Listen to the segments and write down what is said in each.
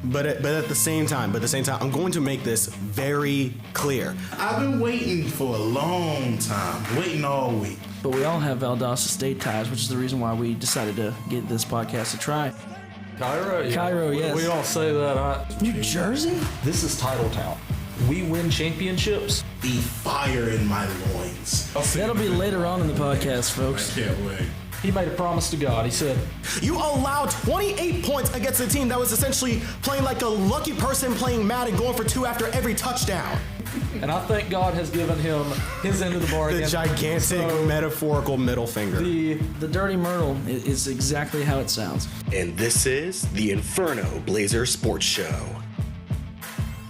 But at the same time, I'm going to make this very clear. I've been waiting for a long time, waiting all week. But we all have Valdosta State ties, which is the reason why we decided to get this podcast a try. Cairo? Yeah. Cairo, yes. We don't say that. New Jersey? This is Title Town. We win championships. The fire in my loins. That'll be later on in the podcast, folks. I can't wait. He made a promise to God. He said, You allowed 28 points against a team that was essentially playing like a lucky person playing Madden, going for 2 after every touchdown. and I think God has given him his end of the bargain. The gigantic metaphorical middle finger. The dirty myrtle is exactly how it sounds. And this is the Inferno Blazer Sports Show.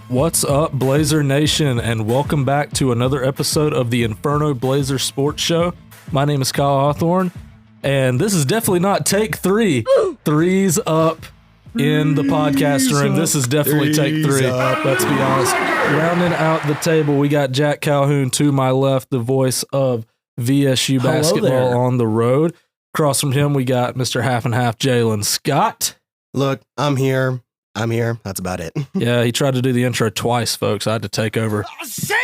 What's up, Blazer Nation, and welcome back to another episode of the Inferno Blazer Sports Show. My name is Kyle Hawthorne, and this is definitely not take 3. Three's up in the podcast room. This is definitely take 3. Let's be honest. Rounding out the table, we got Jack Calhoun to my left, the voice of VSU basketball on the road. Across from him, we got Mr. Half and Half Jalen Scott. Look, I'm here. That's about it. Yeah, he tried to do the intro twice, folks. I had to take over.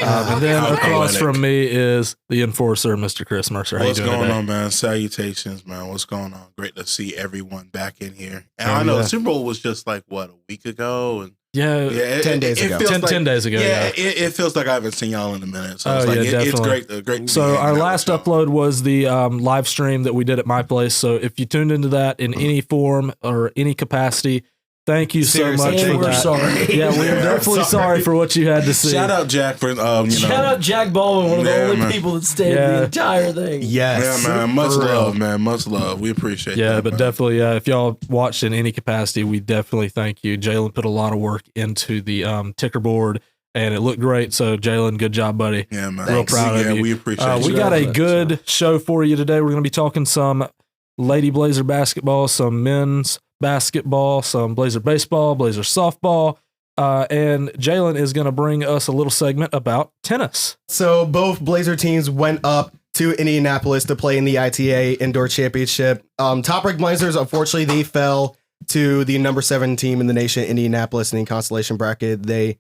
And then across from me is the enforcer, Mr. Chris Mercer. How What's you doing going today? on, man? Salutations, man. What's going on? Great to see everyone back in here. And I know the Super Bowl was just like, what, a week ago? And Yeah, 10 days ago. 10 days ago. Yeah, it feels like I haven't seen y'all in a minute. So it's definitely. great. So our last upload was the live stream that we did at my place. So if you tuned into that in any form or any capacity, thank you so much for we're that. sorry. Yeah, we're definitely sorry for what you had to see. Shout out Jack for Shout out Jack Baldwin, one of the only people that stayed the entire thing. Yes. Yeah, man. Much love, man. Much love. We appreciate that. Yeah, but man. definitely, if y'all watched in any capacity, we definitely thank you. Jalen put a lot of work into the ticker board, and it looked great. So, Jalen, good job, buddy. Yeah, man. Real proud of you. We appreciate We you. got a good show for you today. We're going to be talking some Lady Blazer basketball, some men's basketball, some Blazer baseball, Blazer softball, and Jalen is going to bring us a little segment about tennis. So both Blazer teams went up to Indianapolis to play in the ITA Indoor Championship. Top-ranked Blazers, unfortunately, they fell to the number 7 team in the nation, Indianapolis, in the consolation bracket. They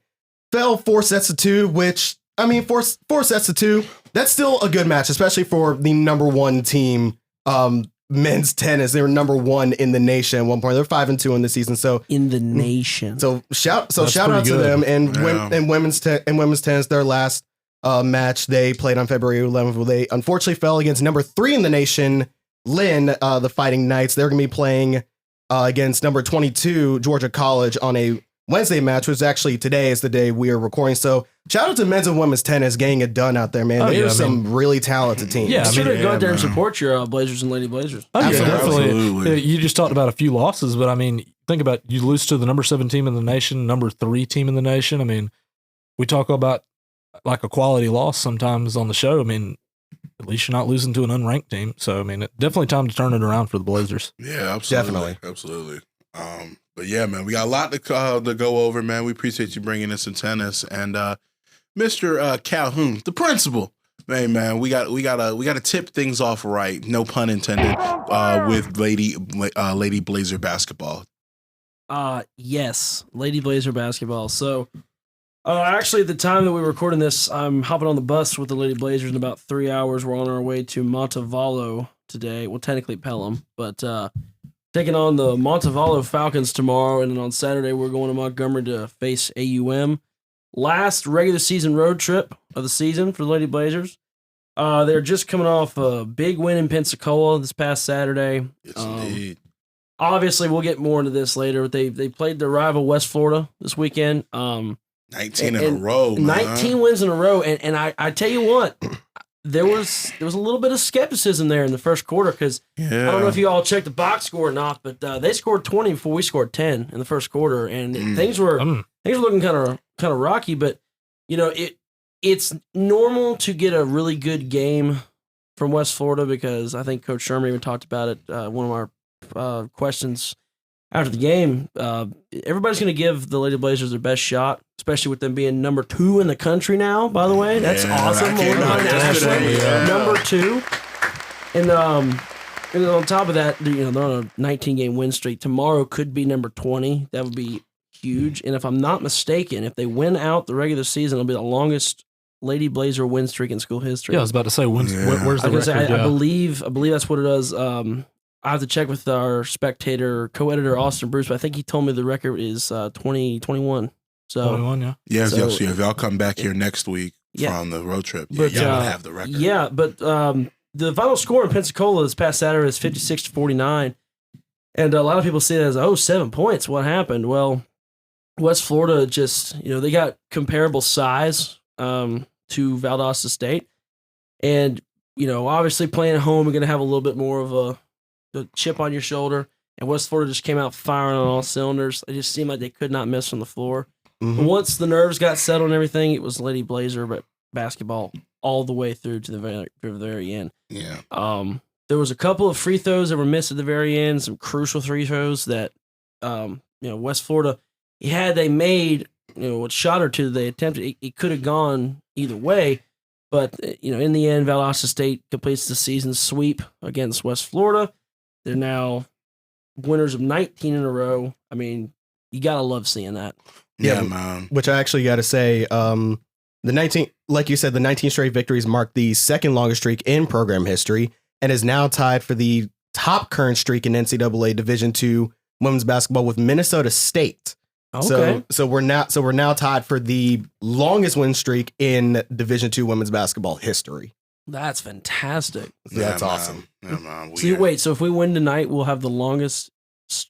fell 4-2, which, I mean, 4-2, that's still a good match, especially for the number 1 team, men's tennis. They were number 1 in the nation at one point. They're 5-2 in the season. So in the nation. So shout out to them. And women's tennis, their last match they played on February 11th. Well, they unfortunately fell against number 3 in the nation, Lynn, the Fighting Knights. They're going to be playing against number 22, Georgia College, on a Wednesday match, which actually today is the day we are recording. So shout out to men's and women's tennis getting it done out there, man. There's some really talented teams. Yeah, go out there and support your Blazers and Lady Blazers. Oh, yeah, definitely. Absolutely. You just talked about a few losses, but I mean, think about you lose to the number 7 team in the nation, number 3 team in the nation. I mean, we talk about like a quality loss sometimes on the show. I mean, at least you're not losing to an unranked team. So, I mean, definitely time to turn it around for the Blazers. Yeah, absolutely. Absolutely. But yeah, man, we got a lot to go over, man. We appreciate you bringing in some tennis, and Mr. Calhoun, the principal. Hey, man, we gotta tip things off right. No pun intended. With Lady Blazer basketball. Yes, Lady Blazer basketball. So, actually, at the time that we're recording this, I'm hopping on the bus with the Lady Blazers in about 3 hours. We're on our way to Montevallo today. Well, technically Pelham, but taking on the Montevallo Falcons tomorrow, and then on Saturday we're going to Montgomery to face AUM. Last regular season road trip of the season for the Lady Blazers. They're just coming off a big win in Pensacola this past Saturday. Yes, indeed. Obviously, we'll get more into this later. They played their rival West Florida this weekend. 19 in a row, man. 19 wins in a row, and I tell you what, there was a little bit of skepticism there in the first quarter because I don't know if you all checked the box score or not, but they scored 20 before we scored 10 in the first quarter, and things were looking kind of rocky. But you know, it's normal to get a really good game from West Florida because I think Coach Sherman even talked about it. One of our questions after the game, everybody's going to give the Lady Blazers their best shot, especially with them being number 2 in the country now, by the way. That's awesome. Number 2. And on top of that, they're on a 19-game win streak. Tomorrow could be number 20. That would be huge. And if I'm not mistaken, if they win out the regular season, it'll be the longest Lady Blazer win streak in school history. Yeah, I was about to say, where's the record? I believe that's what it is. I have to check with our Spectator co-editor Austin Bruce, but I think he told me the record is 2021. So 21, yeah. Yes, So- yes. If y'all come back here next week from the road trip, But, y'all will have the record. Yeah, but the final score in Pensacola this past Saturday is 56-49. And a lot of people see it as, 7 points. What happened? Well, West Florida just, they got comparable size to Valdosta State. And, obviously playing at home, you're going to have a little bit more of a chip on your shoulder. And West Florida just came out firing on all cylinders. It just seemed like they could not miss from the floor. Mhm. But once the nerves got settled and everything, it was Lady Blazer basketball all the way through to the very end. Yeah. There was a couple of free throws that were missed at the very end, some crucial free throws that, West Florida, they made, what shot or two they attempted, it could have gone either way. But, in the end, Valdosta State completes the season sweep against West Florida. They're now winners of 19 in a row. I mean, you got to love seeing that. Yeah, man. Which I actually got to say, the 19, like you said, the 19 straight victories mark the second longest streak in program history and is now tied for the top current streak in NCAA Division II women's basketball with Minnesota State. Okay. So we're now tied for the longest win streak in Division II women's basketball history. That's fantastic. That's man. awesome. Yeah, man. So if we win tonight, we'll have the longest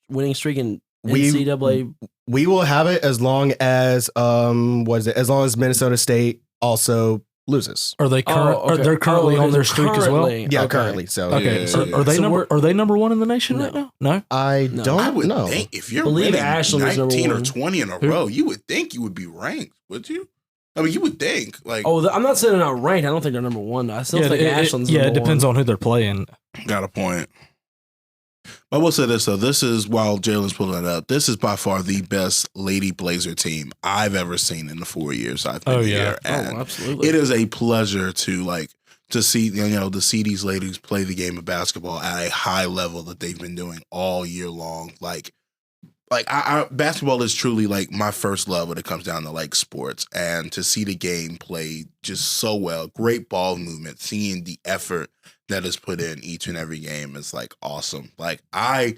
winning streak in We- NCAA. We will have it as long as as long as Minnesota State also loses. Are they okay. they're currently on their streak as well? Currently, Yeah, okay. currently. So Okay, Yeah, so yeah. are they So are they number one in the nation No. right now? No. I No. don't I would know. think if you're Believe winning Ashland was number 19 or one. 20 in a row, you would think you would be ranked, would you? I mean, you would think. Like, I'm not saying they're not ranked. I don't think they're number one. Though. I still think Ashland's number it depends one. on who they're playing. got a point. I will say this, though. This is, while Jalen's pulling it up, this is by far the best Lady Blazer team I've ever seen in the 4 years I've been here. And Absolutely. it is a pleasure to see these ladies play the game of basketball at a high level that they've been doing all year long. Basketball is truly like my first love when it comes down to like sports, and to see the game played just so well, great ball movement, seeing the effort that is put in each and every game is like awesome. Like I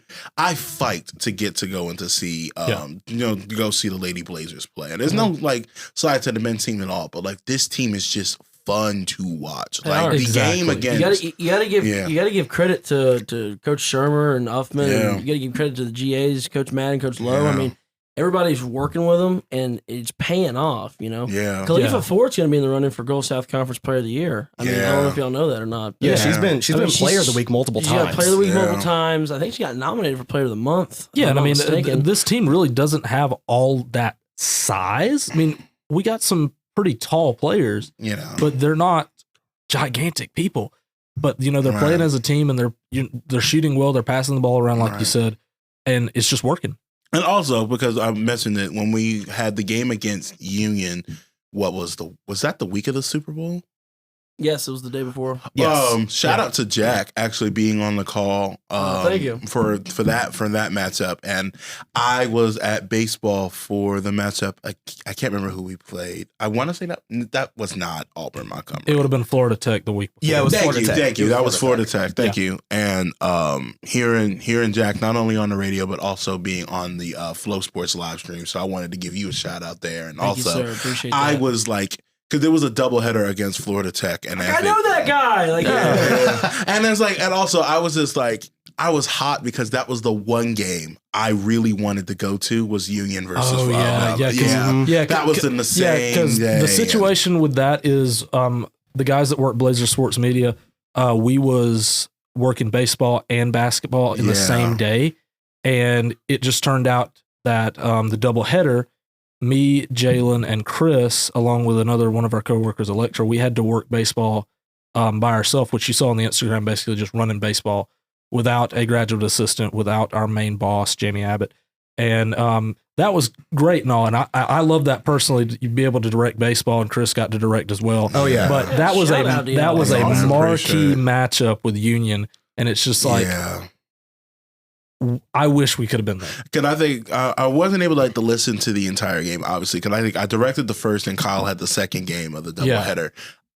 fight to get to go and to see go see the Lady Blazers play. And there's no like side to the men's team at all, but like this team is just fun to watch. Like the game against you gotta give credit to Coach Shermer and Uffman. Yeah. And you gotta give credit to the GAs, Coach Madden, Coach Lowe. Yeah. I mean, everybody's working with them, and it's paying off. Yeah. Khalifa Ford's gonna be in the running for Gulf South Conference Player of the Year. I mean, I don't know if y'all know that or not. But Yeah, she's been Player of the Week multiple she's times. got Player of the Week Yeah. multiple times. I think she got nominated for Player of the Month. if Yeah, I'm and I not mean, mistaken. this team really doesn't have all that size. I mean, we got some pretty tall players, but they're not gigantic people. But they're playing as a team, and they're shooting well. They're passing the ball around, like you said, and it's just working. And also because I mentioned it when we had the game against Union, was that the week of the Super Bowl? Yes, it was the day before. Yes. Shout out to Jack actually being on the call. Thank you for that matchup. And I was at baseball for the matchup. I can't remember who we played. I want to say that was not Auburn Montgomery. It would have been Florida Tech the week before. Yeah, it was Florida Tech. Thank you. It was That was Florida Florida Tech. Thank you. And hearing Jack not only on the radio but also being on the Flow Sports live stream. So I wanted to give you a shout out there. And Thank you, also, sir. Appreciate I that. was like, because there was a doubleheader against Florida Tech, and I know that guy. Like, and it's like, and also I was just like, I was hot because that was the one game I really wanted to go to was Union versus. That was in the same because day. the situation with that is the guys that work Blazer Sports Media, we was working baseball and basketball in the same day, and it just turned out that the doubleheader, me, Jalen, and Chris, along with another one of our coworkers, Electra, we had to work baseball by ourselves, which you saw on the Instagram, basically just running baseball without a graduate assistant, without our main boss, Jamie Abbott. And that was great and all. And I love that personally. You'd be able to direct baseball, and Chris got to direct as well. Oh, yeah. But that was Shout out to that y'all. was a Awesome. marquee Appreciate it. matchup with Union. And it's just like, I wish we could have been there. Because I think I wasn't able to listen to the entire game, obviously, because I think I directed the first and Kyle had the second game of the doubleheader.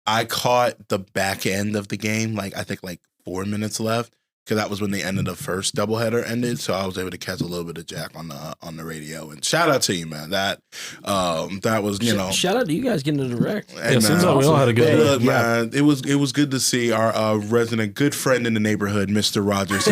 I caught the back end of the game, I think 4 minutes left, because that was when the end of the first doubleheader ended. So I was able to catch a little bit of Jack on the radio. And shout out to you, man. That was Shout out to you guys getting to direct. Hey, seems like we all had a good day. Look, man, it was good to see our resident good friend in the neighborhood, Mr. Rogers.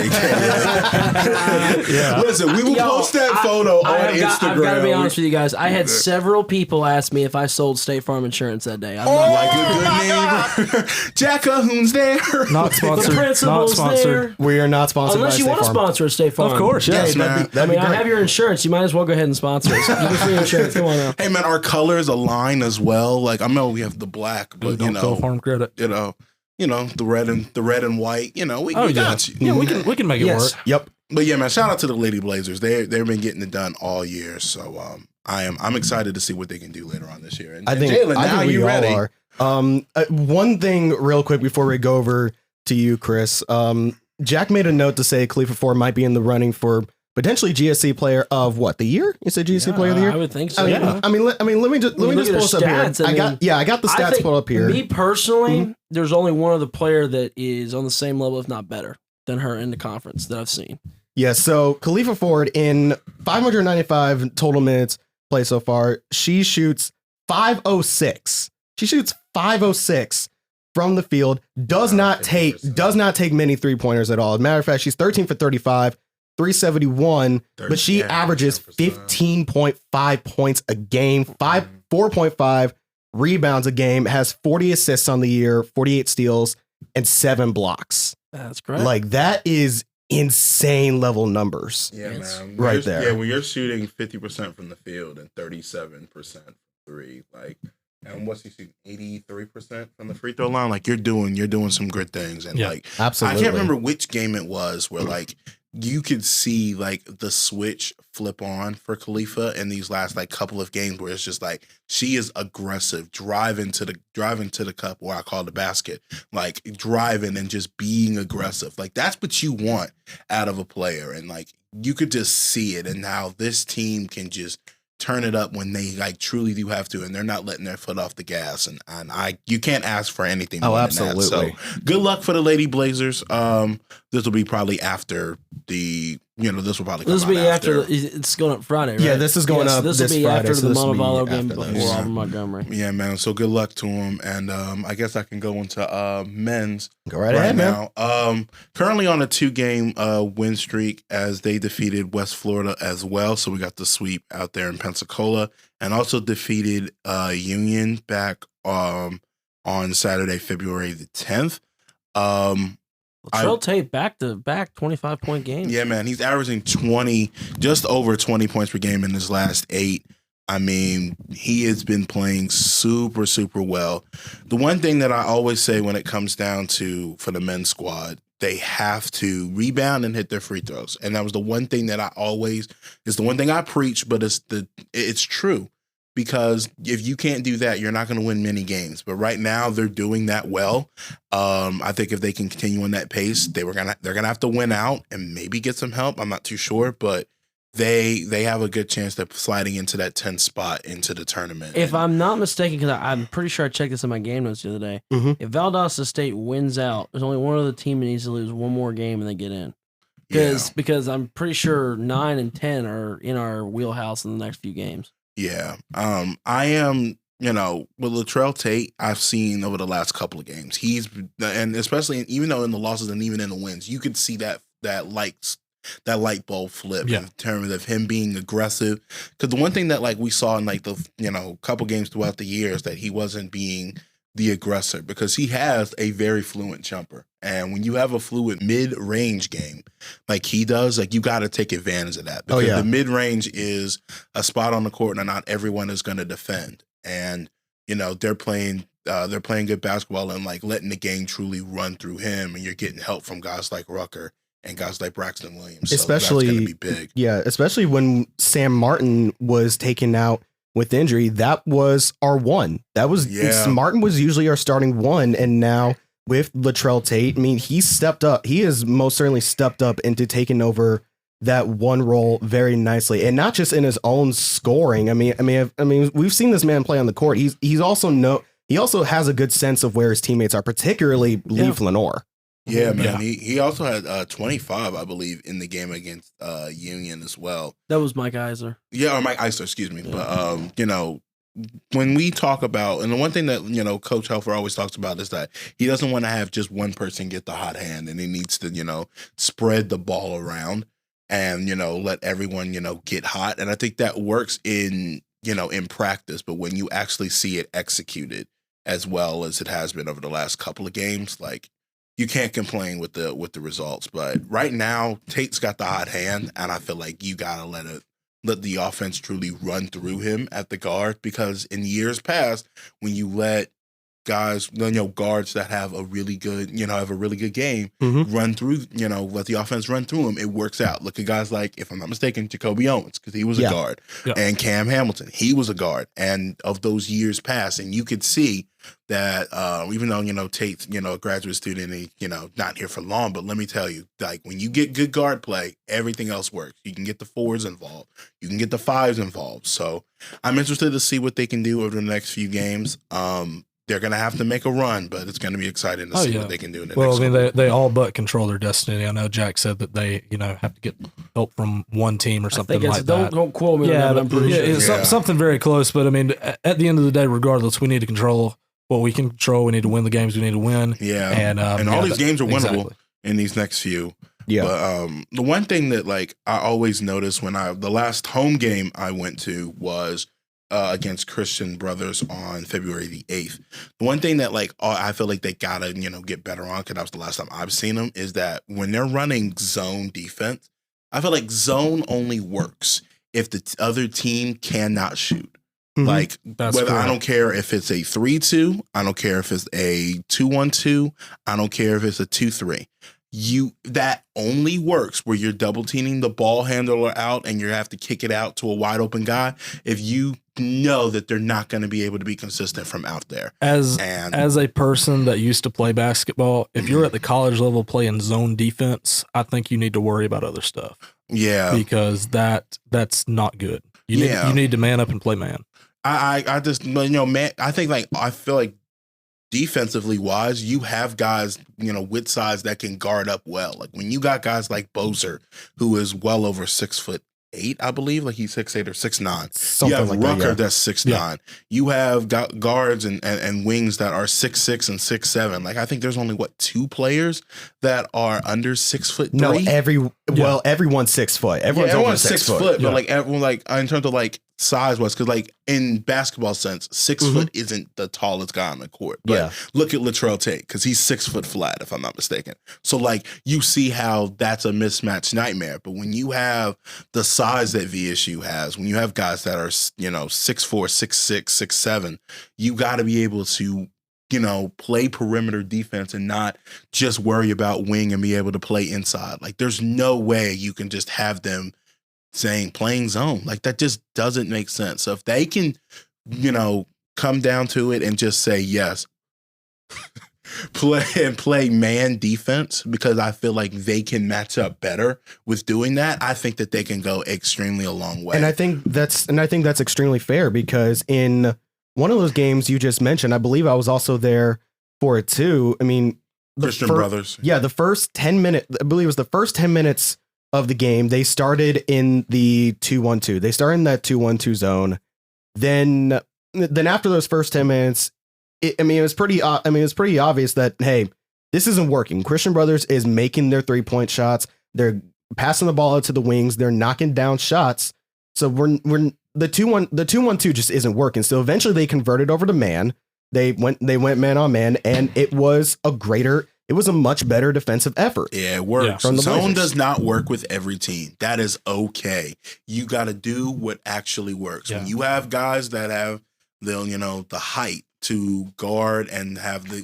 Listen, we will post that photo on Instagram. I've got to be honest with you guys. I had several people ask me if I sold State Farm insurance that day. I'm not like a good neighbor. Jack Cahoon's there. Not sponsored. The principal's Not sponsored. there. We are not sponsored Unless by you State want to Farm. sponsor a State Farm. Of course, Yes, man. That'd be I great. have your insurance. You might as well go ahead and sponsor us. Give me free insurance. Come on now. Hey, man, our colors align as well. I know we have the black, but Don't kill farm credit. the red and white. We got you. Yeah, we can make it work. Yep. But yeah, man, shout out to the Lady Blazers. They've been getting it done all year. So I'm excited to see what they can do later on this year. And I think, Jalen, I now think we you all ready? are. One thing real quick before we go over to you, Chris. Jack made a note to say Khalifa Ford might be in the running for potentially GSC player of what, the year? You said GSC player of the year? I would think so. I mean, yeah. I mean, let me just pull this up here. I got the stats pulled up here. Me personally, there's only one other player that is on the same level, if not better, than her in the conference that I've seen. Yeah, so Khalifa Ford in 595 total minutes played so far, she shoots 506. She shoots 506 from the field. Does not take many 3-pointers at all. As a matter of fact, she's 13 for 35, 371, but she averages 15.5 points a game, 4.5 rebounds a game, has 40 assists on the year, 48 steals, and 7 blocks. That's great. Like, that is insane level numbers. Yeah, man. Right there. Yeah, when you're shooting 50% from the field and 37% from three, and what's he shooting? 83% from the free throw line. You're doing some good things. And Absolutely. I can't remember which game it was where you could see the switch flip on for Khalifa in these last couple of games where it's just she is aggressive, driving to the cup, or I call it the basket, driving and just being aggressive. That's what you want out of a player. And you could just see it. And now this team can just turn it up when they truly do have to, and they're not letting their foot off the gas. And you can't ask for anything more than absolutely. that. So good luck for the Lady Blazers. This will be probably after the, this will probably come This will be out after. It's going up Friday, right? Yeah, this is going up This this will be Friday, after so the this will be Montevallo game after before this. Auburn Montgomery. Yeah, man. So good luck to them. And I guess I can go into men's Go right ahead, man. now. Currently on a 2-game win streak as they defeated West Florida as well. So we got the sweep out there in Pensacola, and also defeated Union back on Saturday, February the 10th. Latrell Tate back-to-back 25-point games. Yeah, man. He's averaging just over 20 points per game in his last 8. I mean, he has been playing super, super well. The one thing that I always say when it comes down to, for the men's squad, they have to rebound and hit their free throws. And that was the one thing that it's the one thing I preach, but it's true. Because if you can't do that, you're not going to win many games. But right now, they're doing that well. I think if they can continue on that pace, they're gonna have to win out and maybe get some help. I'm not too sure, but they have a good chance of sliding into that 10th spot into the tournament. If I'm not mistaken, because I'm pretty sure I checked this in my game notes the other day, if Valdosta State wins out, there's only one other team that needs to lose one more game and they get in. Because I'm pretty sure 9 and 10 are in our wheelhouse in the next few games. Yeah. I am, with Latrell Tate, I've seen over the last couple of games, and especially even though in the losses and even in the wins, you could see that light bulb flip in terms of him being aggressive. Because the one thing that we saw in the couple games throughout the year is that he wasn't being the aggressor, because he has a very fluent jumper. And when you have a fluid mid-range game like he does, you got to take advantage of that. Because the mid-range is a spot on the court and not everyone is going to defend. And, they're playing good basketball and letting the game truly run through him. And you're getting help from guys like Rucker and guys like Braxton Williams. So especially, that's going to be big. Yeah, especially when Sam Martin was taken out with injury. That was our one. Martin was usually our starting one. And now with Latrell Tate, I mean, he stepped up. He has most certainly stepped up into taking over that one role very nicely, and not just in his own scoring. I mean, we've seen this man play on the court. He also has a good sense of where his teammates are, particularly Leaf Lenore. Yeah, man. Yeah. He also had 25, I believe, in the game against Union as well. That was Mike Eisler. Yeah, or Mike Eisler, excuse me. Yeah. But when we talk about, and the one thing that Coach Helfer always talks about is that he doesn't want to have just one person get the hot hand, and he needs to spread the ball around and let everyone get hot. And I think that works in practice, but when you actually see it executed as well as it has been over the last couple of games, like, you can't complain with the results. But right now, Tate's got the hot hand, and I feel like you gotta let the offense truly run through him at the guard, because in years past, when you let guys, guards that have a really good, game, run through, let the offense run through them, it works out. Look at guys like, if I'm not mistaken, Jacoby Owens, because he was a guard, and Cam Hamilton, he was a guard, and of those years past, and you could see that even though Tate's a graduate student and he not here for long, but let me tell you, like, when you get good guard play, everything else works. You can get the fours involved, you can get the fives involved. So I'm interested to see what they can do over the next few games. They're going to have to make a run, but it's going to be exciting to see what they can do in the next couple. They all but control their destiny. I know Jack said that they, have to get help from one team or something like that. Don't quote me on that, but I'm pretty sure. It's something very close, but I mean, at the end of the day, regardless, we need to control what we can control. We need to win the games we need to win. Yeah. And all these games are winnable in these next few. Yeah. But the one thing that, like, I always notice when the last home game I went to was against Christian Brothers on February the 8th. The one thing that, like, I feel like they gotta, get better on, because that was the last time I've seen them, is that when they're running zone defense, I feel like zone only works if the other team cannot shoot. Like, that's whether correct. I don't care if it's a 3-2, I don't care if it's a 2-1-2, I don't care if it's a 2-3. That only works where you're double teaming the ball handler out and you have to kick it out to a wide open guy if you know that they're not going to be able to be consistent from out there. As a person that used to play basketball, if you're at the college level playing zone defense, I think you need to worry about other stuff. Yeah. Because that's not good. You need to man up and play man. I just, man, I feel like defensively wise, you have guys, with size that can guard up well. Like, when you got guys like Bozer, who is well over 6'8", I believe, like he's 6'8" or 6'9". You have like Rucker that's 6'9". Yeah. You have guards and wings that are 6'6" and 6'7". Like, I think there's only two players that are under 6'3". No, everyone's 6 foot. Everyone's over 6 foot. But like everyone, like, in terms of like size was, because like in basketball sense, 6 foot isn't the tallest guy on the court. But look at Latrell Tate, because he's 6 foot flat, if I'm not mistaken. So like, you see how that's a mismatch nightmare. But when you have the size that VSU has, when you have guys that are 6'4", 6'6", 6'7", you got to be able to play perimeter defense and not just worry about wing and be able to play inside. Like, there's no way you can just have them playing zone. Like, that just doesn't make sense. So if they can, come down to it and just say, yes, play man defense, because I feel like they can match up better with doing that, I think that they can go extremely a long way. And I think that's extremely fair, because in one of those games you just mentioned, I believe I was also there for it too. I mean, Christian Brothers. Yeah, the first 10 minutes, I believe it was the first 10 minutes of the game, they started in the 2-1-2. They started in that 2-1-2 zone. Then after those first 10 minutes, it was pretty obvious that, hey, this isn't working. Christian Brothers is making their 3-point shots. They're passing the ball out to the wings. They're knocking down shots. So we're the 2-1-2 just isn't working. So eventually they converted over to man. They went man on man, and it was a much better defensive effort. Yeah, it works. Yeah. Zone does not work with every team. That is okay. You got to do what actually works. Yeah. When you have guys that have the height to guard and have the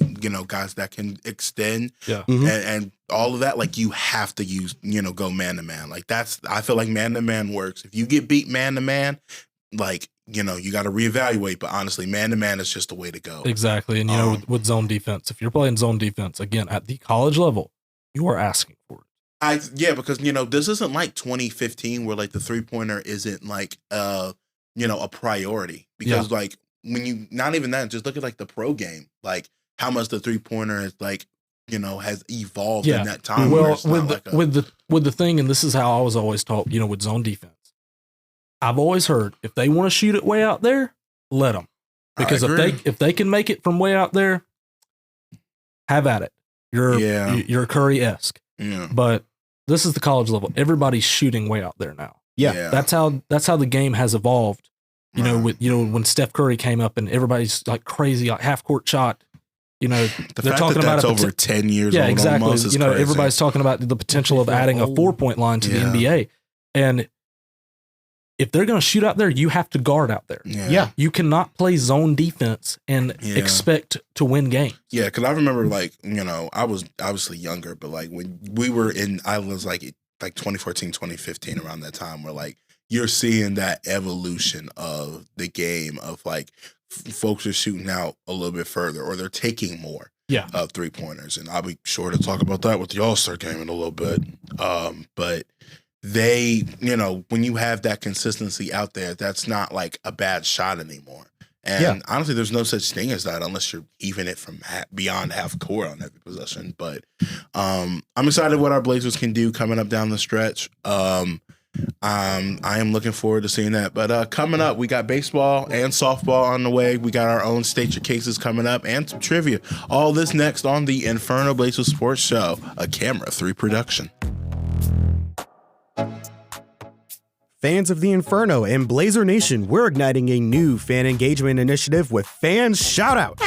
guys that can extend and all of that, like, you have to use go man to man. Like, I feel like man to man works. If you get beat man to man, like, you got to reevaluate, but honestly, man-to-man is just the way to go. Exactly. And, with zone defense, if you're playing zone defense, again, at the college level, you are asking for it. Because this isn't like 2015 where like the 3-pointer isn't like a priority, because like when you, not even that, just look at like the pro game, like how much the 3-pointer is like has evolved in that time. Well, with the thing, and this is how I was always taught, with zone defense. I've always heard if they want to shoot it way out there, let them, because if they can make it from way out there, have at it. You're Curry-esque. Yeah. But this is the college level. Everybody's shooting way out there now. Yeah. That's how the game has evolved. When Steph Curry came up and everybody's like crazy, like half court shot. They're talking about over 10 years. Yeah, old exactly. Almost is crazy. Everybody's talking about the potential of adding a 4-point line to the NBA, and if they're going to shoot out there, you have to guard out there. Yeah. You cannot play zone defense and expect to win games. Yeah, because I remember, like, I was obviously younger, but like when we were I was like 2014, 2015, around that time, where like you're seeing that evolution of the game of like folks are shooting out a little bit further, or they're taking more of 3-pointers. And I'll be sure to talk about that with the All-Star game in a little bit. But they, when you have that consistency out there, that's not like a bad shot anymore. And honestly, there's no such thing as that unless you're even it from beyond half court on every possession. But I'm excited what our Blazers can do coming up down the stretch. I am looking forward to seeing that. But coming up, we got baseball and softball on the way. We got our own State Your Cases coming up and some trivia. All this next on the Inferno Blazers Sports Show, a Camera 3 production. Fans of the Inferno and Blazer Nation, we're igniting a new fan engagement initiative with fan shoutouts.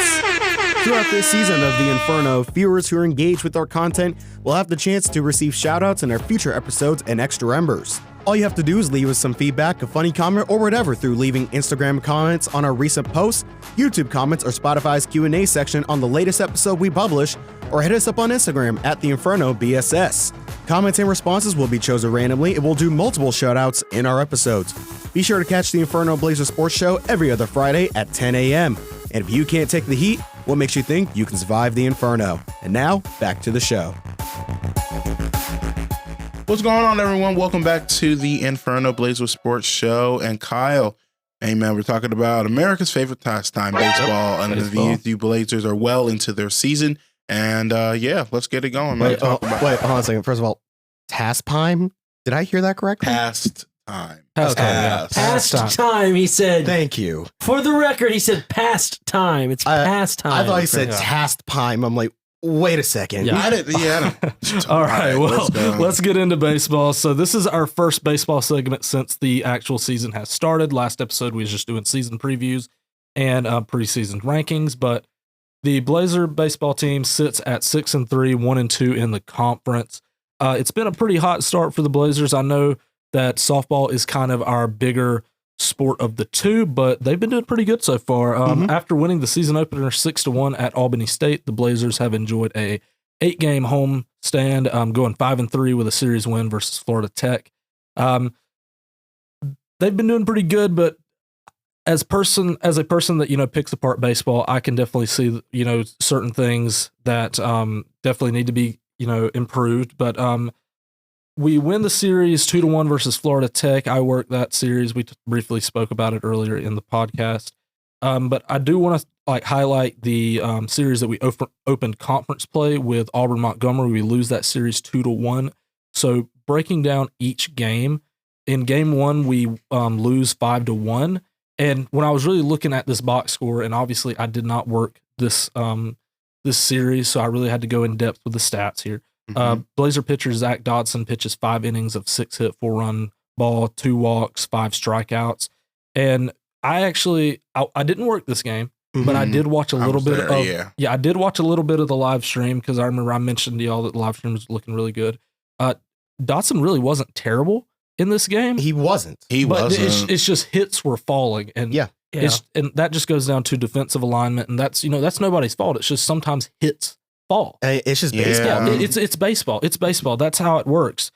Throughout this season of the Inferno, viewers who are engaged with our content will have the chance to receive shoutouts in our future episodes and extra embers. All you have to do is leave us some feedback, a funny comment, or whatever through leaving Instagram comments on our recent posts, YouTube comments, or Spotify's Q&A section on the latest episode we publish, or hit us up on Instagram at the Inferno B.S.S. Comments and responses will be chosen randomly, and we'll do multiple shoutouts in our episodes. Be sure to catch the Inferno Blazer Sports Show every other Friday at 10 a.m. And if you can't take the heat, what makes you think you can survive the Inferno? And now, back to the show. What's going on, everyone? Welcome back to the Inferno Blazer Sports Show. And Kyle, hey man, we're talking about America's favorite pastime, baseball. And the Blazers are well into their season. And let's get it going. Wait, hold on a second. First of all, pastime? Did I hear that correctly? Past time. Past time, he said. Thank you. For the record, he said past time. It's past time. I thought he said task time. I'm like, wait a second. I didn't. All right, well, let's get into baseball. So this is our first baseball segment since the actual season has started. Last episode, we was just doing season previews and preseason rankings, but the Blazer baseball team sits at 6-3, 1-2 in the conference. It's been a pretty hot start for the Blazers. I know that softball is kind of our bigger sport of the two, but they've been doing pretty good so far. After winning the season opener 6-1 at Albany State, the Blazers have enjoyed a 8-game home stand, going 5-3 with a series win versus Florida Tech. They've been doing pretty good, but as a person that picks apart baseball, I can definitely see certain things that definitely need to be improved. But we win the series 2-1 versus Florida Tech. I worked that series. We briefly spoke about it earlier in the podcast. But I do want to highlight the series that we opened conference play with Auburn Montgomery. We lose that series 2-1. So breaking down each game, in game one we lose 5-1. And when I was really looking at this box score, and obviously I did not work this series, so I really had to go in depth with the stats here. Blazer pitcher Zach Dodson pitches 5 innings of 6-hit, 4-run ball, 2 walks, 5 strikeouts. And I didn't work this game, but I did watch a little bit of I did watch a little bit of the live stream because I remember I mentioned to y'all that the live stream was looking really good. Dodson really wasn't terrible in this game. He wasn't. It's just hits were falling, and and that just goes down to defensive alignment, and that's nobody's fault. It's just sometimes hits fall. It's just baseball. It's baseball. It's baseball. That's how it works.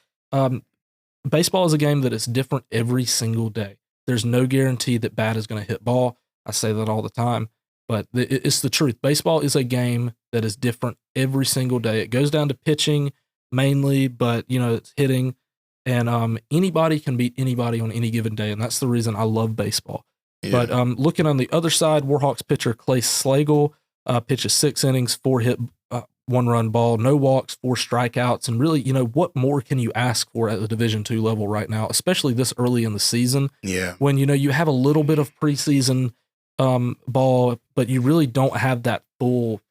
Baseball is a game that is different every single day. There's no guarantee that bat is going to hit ball. I say that all the time, but it's the truth. Baseball is a game that is different every single day. It goes down to pitching, mainly, but it's hitting, and anybody can beat anybody on any given day, and that's the reason I love baseball. Yeah. But looking on the other side, Warhawks pitcher Clay Slagle pitches 6 innings, 4 hit, 1-run ball, no walks, 4 strikeouts, and really, what more can you ask for at the Division II level right now, especially this early in the season? Yeah. When you have a little bit of preseason ball, but you really don't have that full,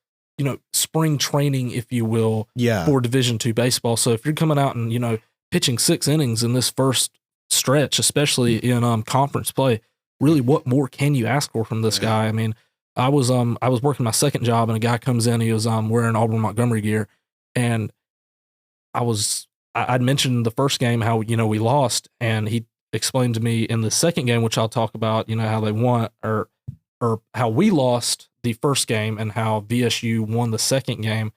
spring training, if you will, for Division II baseball. So if you're coming out and pitching 6 innings in this first stretch, especially in conference play, really, what more can you ask for from this guy? I mean, I was working my second job, and a guy comes in. He was wearing Auburn Montgomery gear, and I'd mentioned the first game how we lost, and he explained to me in the second game, which I'll talk about, how they won or how we lost the first game and how VSU won the second game.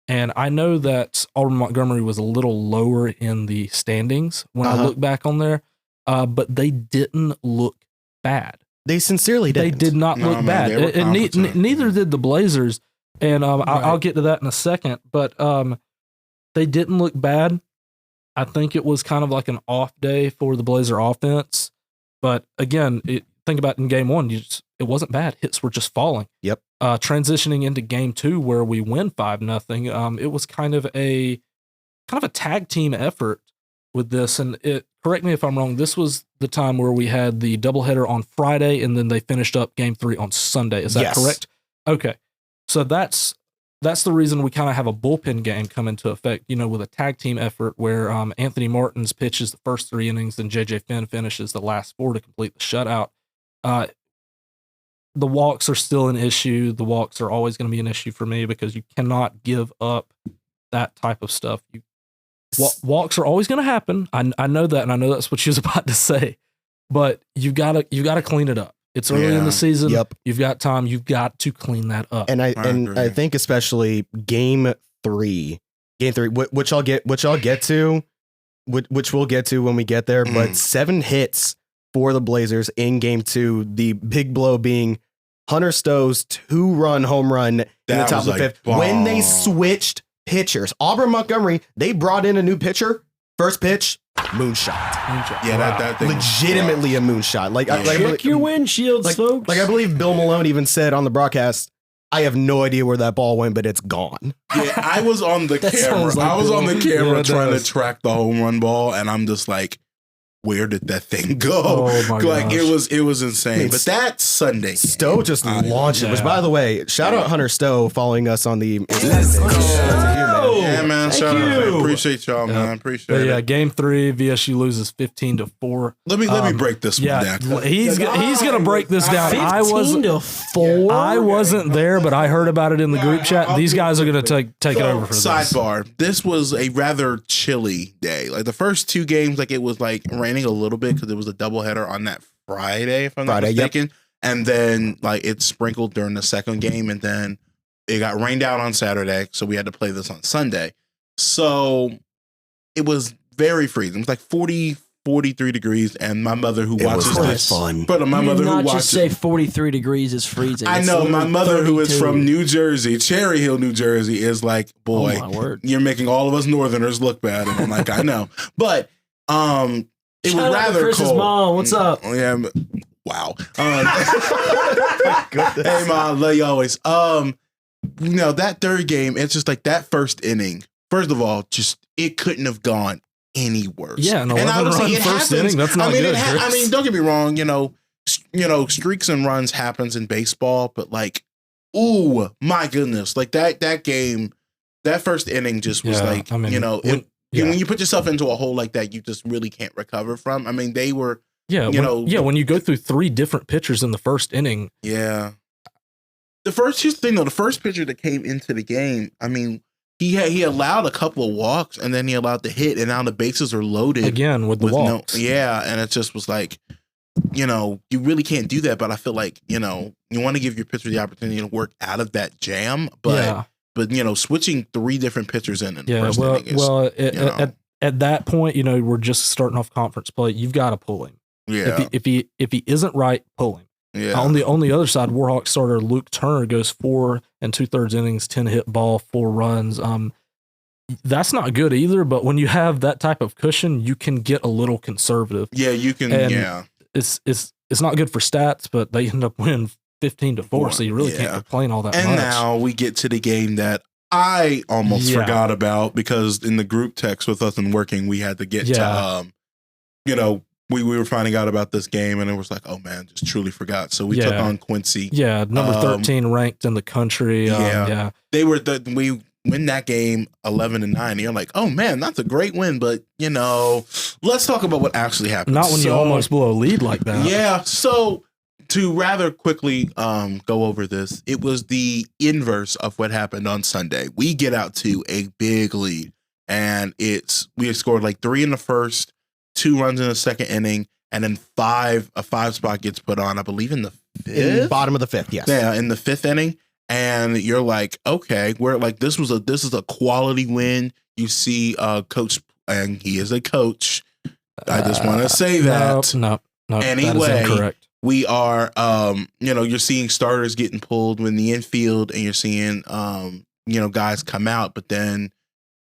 And I know that Auburn Montgomery was a little lower in the standings when I look back on there, but they didn't look bad. They sincerely did. They did not look bad. And neither did the Blazers. And I'll get to that in a second. But they didn't look bad. I think it was kind of like an off day for the Blazer offense. But again, think about in game 1, it wasn't bad. Hits were just falling. Yep. Transitioning into game 2, where we win 5-0, it was kind of a tag team effort with this. And correct me if I'm wrong, this was the time where we had the doubleheader on Friday, and then they finished up game 3 on Sunday. Is that correct? Okay. So that's the reason we kind of have a bullpen game come into effect, with a tag team effort where Anthony Martins pitches the first 3 innings and JJ Finn finishes the last 4 to complete the shutout. The walks are still an issue. The walks are always going to be an issue for me because you cannot give up that type of stuff. Walks are always going to happen. I know that, and I know that's what she was about to say. But you gotta clean it up. It's early in the season. Yep. You've got time. You've got to clean that up. And I think especially game 3, which I'll get to, which we'll get to when we get there. But 7 hits for the Blazers in game 2. The big blow being Hunter Stowe's 2-run home run in the top of the 5th. Bomb. When they switched pitchers, Auburn Montgomery, they brought in a new pitcher. First pitch, moonshot. Yeah, that thing legitimately a moonshot. Check your windshields, folks. I believe Bill Malone even said on the broadcast, I have no idea where that ball went, but it's gone. Yeah, I was on the camera. I was on the camera trying to track the home run ball, and I'm just like, where did that thing go? Oh my like gosh. it was insane. But that Sunday, Stowe just launched it. Which, by the way, shout out Hunter Stowe following us on the. Yeah, man. Shout out, man. Appreciate y'all, man. Appreciate it. Yeah, game 3, VSU loses 15-4. Let me break this one down. He's gonna break this down. 15-4. I wasn't there, but I heard about it in the group chat. These guys are gonna take it over for this. Sidebar. This was a rather chilly day. Like the first 2 games, like it was like raining a little bit because it was a doubleheader on that Friday, if I'm not mistaken. Yep. And then like it sprinkled during the second game, and then it got rained out on Saturday, so we had to play this on Sunday. So it was very freezing. It was like 40, 43 degrees, and my mother who watches this, fun. But my mother who watches, just say 43 degrees is freezing. I know my mother who is from New Jersey, Cherry Hill, New Jersey, is like, boy, you're making all of us Northerners look bad, and I'm like, I know, but it was rather Chris's cold. Mom, what's up? Yeah, wow. Hey, Mom, love you always. That third game, it's just like that first inning. First of all, just it couldn't have gone any worse. Yeah, an 11-run first inning. That's not good. I mean, don't get me wrong. Streaks and runs happens in baseball, but like, ooh, my goodness, like that game, that first inning just was when you put yourself into a hole like that, you just really can't recover from. I mean, they were. When you go through 3 different pitchers in the first inning. Yeah. The first pitcher that came into the game, I mean, he allowed a couple of walks, and then he allowed the hit, and now the bases are loaded again with the walks. And it just was like, you really can't do that. But I feel like you want to give your pitcher the opportunity to work out of that jam, but switching 3 different pitchers in the first inning is, at that point, we're just starting off conference play. You've got to pull him. Yeah. If he isn't right, pull him. Yeah. On the other side, Warhawks starter Luke Turner goes 4 2/3 innings, 10 hit ball, 4 runs. that's not good either. But when you have that type of cushion, you can get a little conservative. Yeah, you can. And yeah, it's not good for stats, but they end up winning 15-4, so you really can't complain all that much. And now we get to the game that I almost forgot about, because in the group text with us and working, we had to get to, we were finding out about this game, and it was like, oh man, just truly forgot. So we took on Quincy. Yeah, number 13 ranked in the country. They were we win that game 11-9. You're like, oh man, that's a great win, but let's talk about what actually happened. Not when you almost blow a lead like that. Yeah, so to rather quickly go over this, it was the inverse of what happened on Sunday. We get out to a big lead, and we had scored like 3 in the first, 2 runs in the second inning, and then a 5 spot gets put on, I believe, in the 5th? In the bottom of the 5th, yes. Yeah, in the 5th inning. And you're like, okay, we're like, this is a quality win. You see Coach, and he is a coach. I just want to say that. No. Anyway, that is incorrect. We are, you're seeing starters getting pulled in the infield, and you're seeing, guys come out, but then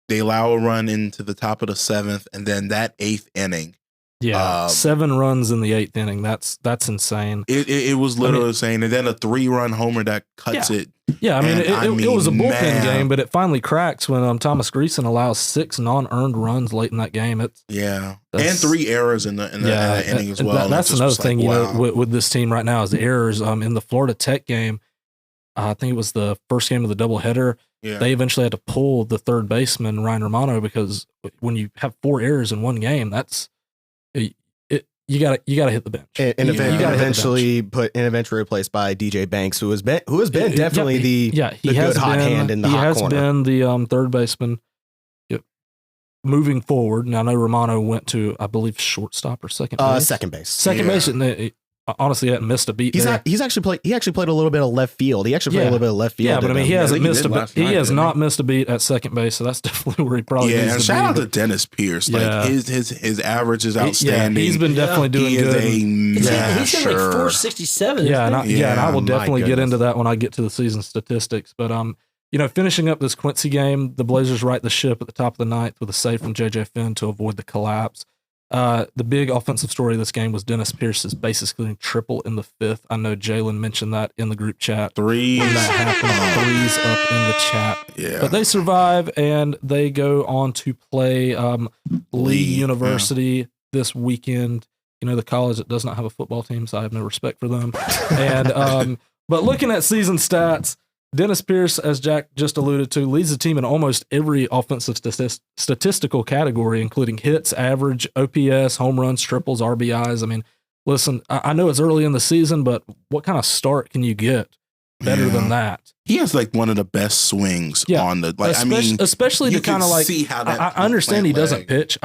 they allow a run into the top of the 7th, and then that 8th inning. Yeah, 7 runs in the 8th inning. That's insane. It was literally insane, and then a 3-run homer that cuts it. Yeah, I mean, it was a bullpen game, but it finally cracks when Thomas Greason allows 6 non-earned runs late in that game. And 3 errors in the inning as well. That's another thing, with this team right now is the errors. In the Florida Tech game, I think it was the first game of the doubleheader. Yeah. They eventually had to pull the third baseman Ryan Romano, because when you have 4 errors in one game, that's you got to hit the bench, and eventually replaced by DJ Banks, who has been definitely the good hot hand in the hot corner. He has been the third baseman. Moving forward, now I know Romano went to, I believe, shortstop or second base. Second base. Second base, and honestly, he hadn't missed a beat. He actually played a little bit of left field. He actually played a little bit of left field. Yeah, but I mean, he hasn't missed he has not missed a beat at second base, so that's definitely where he probably needs to be. Shout out to Dennis Pierce. Like his average is outstanding. He's been definitely doing good. He's got like 467. And I will definitely get into that when I get to the season statistics. But finishing up this Quincy game, the Blazers right the ship at the top of the 9th with a save from J.J. Finn to avoid the collapse. The big offensive story of this game was Dennis Pierce's basically triple in the 5th. I know Jalen mentioned that in the group chat. 3 when that happened. 3s up in the chat. Yeah. But they survive, and they go on to play Lee University this weekend. The college that does not have a football team, so I have no respect for them. And but looking at season stats, Dennis Pierce, as Jack just alluded to, leads the team in almost every offensive statistical category, including hits, average, OPS, home runs, triples, RBIs. I mean, listen, I know it's early in the season, but what kind of start can you get better than that? He has like one of the best swings on the, especially to kind of like, see how that I understand he doesn't pitch.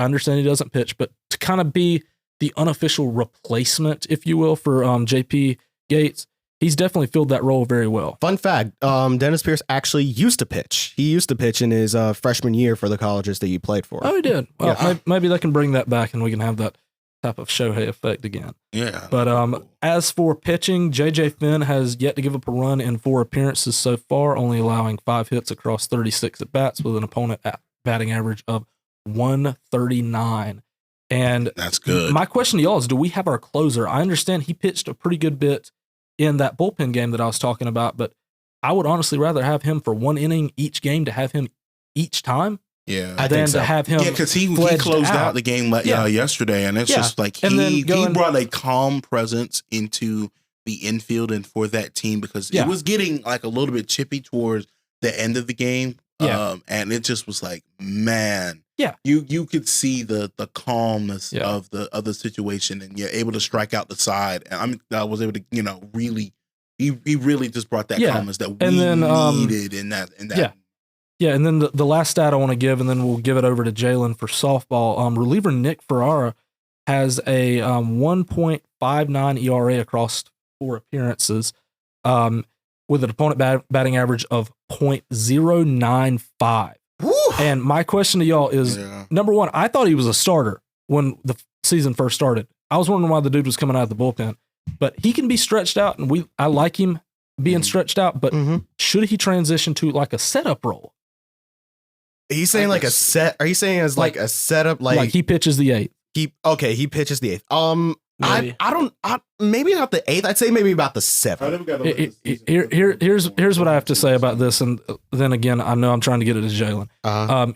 But to kind of be the unofficial replacement, if you will, for JP Gates, he's definitely filled that role very well. Fun fact, Dennis Pierce actually used to pitch. He used to pitch in his freshman year for the colleges that he played for. Oh, he did. Well, maybe they can bring that back and we can have that type of Shohei effect again. Yeah. But as for pitching, J.J. Finn has yet to give up a run in 4 appearances so far, only allowing 5 hits across 36 at-bats with an opponent batting average of 139. And that's good. My question to y'all is, do we have our closer? I understand he pitched a pretty good bit in that bullpen game that I was talking about, but I would honestly rather have him for 1 inning each game to have him each time. Yeah, I think so. To have him. Yeah, because he closed out the game yesterday, and it's just like he brought a calm presence into the infield and for that team, because it was getting like a little bit chippy towards the end of the game. And it just was like, man. Yeah, you could see the calmness of the situation, and you're able to strike out the side. And I was able to, really, he really just brought that calmness that we needed in that. Yeah, and then the last stat I want to give, and then we'll give it over to Jalen for softball. Reliever Nick Ferrara has a 1.59 ERA across 4 appearances, with an opponent batting average of .095. And my question to y'all is, number one, I thought he was a starter when the season first started. I was wondering why the dude was coming out of the bullpen, but he can be stretched out, and I like him being stretched out, but should he transition to like a setup role? He's saying like a set. Are you saying as like a setup? Like he pitches the 8th. He pitches the 8th. Maybe. Maybe not the 8th. I'd say maybe about the 7th. Here's what I have to say about this, and then again, I know I'm trying to get it to Jalen.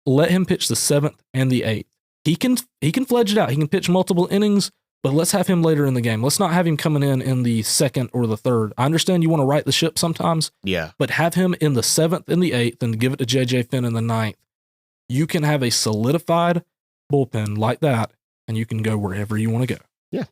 Let him pitch the 7th and the 8th. He can fledge it out. He can pitch multiple innings, but let's have him later in the game. Let's not have him coming in the 2nd or the 3rd. I understand you want to right the ship sometimes, but have him in the 7th and the 8th, and give it to JJ Finn in the 9th. You can have a solidified bullpen like that, and you can go wherever you want to go. Yeah.